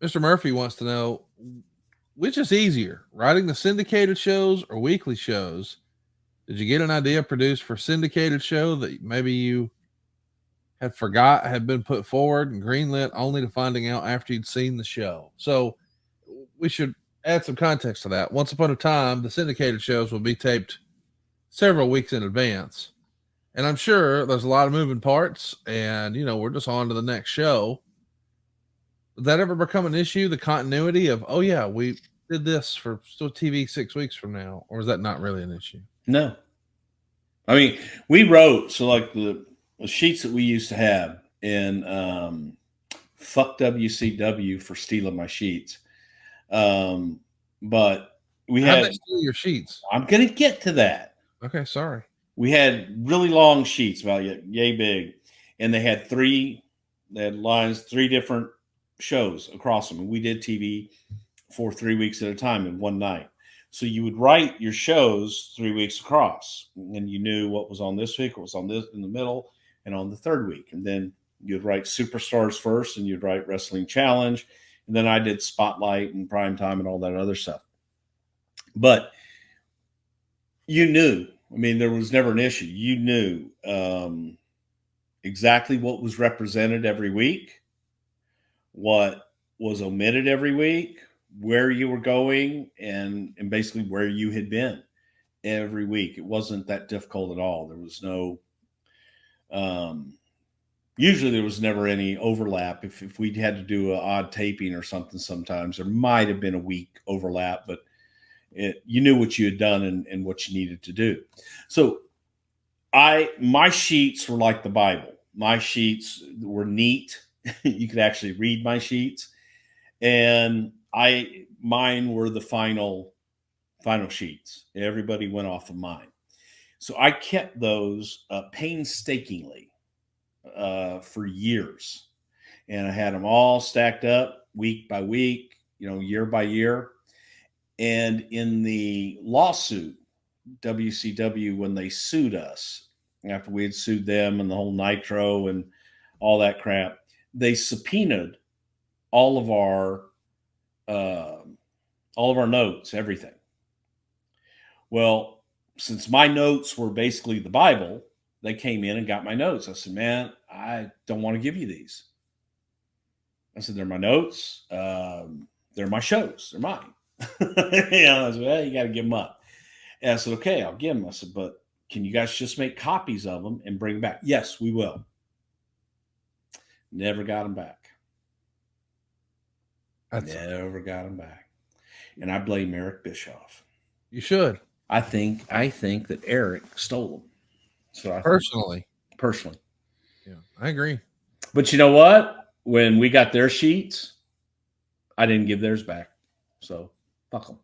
Mr. Murphy wants to know which is easier, writing the syndicated shows or weekly shows. Did you get an idea produced for syndicated show that maybe you had been put forward and greenlit only to finding out after you'd seen the show? So we should add some context to that. Once upon a time, the syndicated shows would be taped several weeks in advance. And I'm sure there's a lot of moving parts, and we're just on to the next show. Did that ever become an issue? The continuity of, oh yeah, we did this for still TV 6 weeks from now, or is that not really an issue? No. I mean, we wrote, so like the sheets that we used to have, and fuck WCW for stealing my sheets. But we How'd had they steal your sheets? I'm gonna get to that. Okay, sorry. We had really long sheets, about yay big, and they had lines, 3 different shows across them. And we did TV for 3 weeks at a time in one night. So you would write your shows 3 weeks across, and you knew what was on this week, what was on this in the middle, and on the third week. And then you'd write Superstars first, and you'd write Wrestling Challenge, and then I did Spotlight and Primetime and all that other stuff. But you knew. I mean, there was never an issue. You knew exactly what was represented every week, what was omitted every week, where you were going, and basically where you had been every week. It wasn't that difficult at all. There was no, usually there was never any overlap. If we had to do an odd taping or something, sometimes there might have been a week overlap, but you knew what you had done and what you needed to do. So my sheets were like the Bible. My sheets were neat. You could actually read my sheets, and mine were the final sheets. Everybody went off of mine. So I kept those painstakingly for years, and I had them all stacked up week by week, year by year. And in the lawsuit, WCW, when they sued us, after we had sued them and the whole Nitro and all that crap, they subpoenaed all of our notes, everything. Well, since my notes were basically the Bible, they came in and got my notes. I said, man, I don't want to give you these. I said, they're my notes. They're my shows. They're mine. I said, well, you got to give them up. And I said, okay, I'll give them. I said, but can you guys just make copies of them and bring back? Yes, we will. Never got them back. Never got them back. And I blame Eric Bischoff. You should. I think that Eric stole them. So personally. Yeah, I agree. But you know what? When we got their sheets, I didn't give theirs back. So fuck them.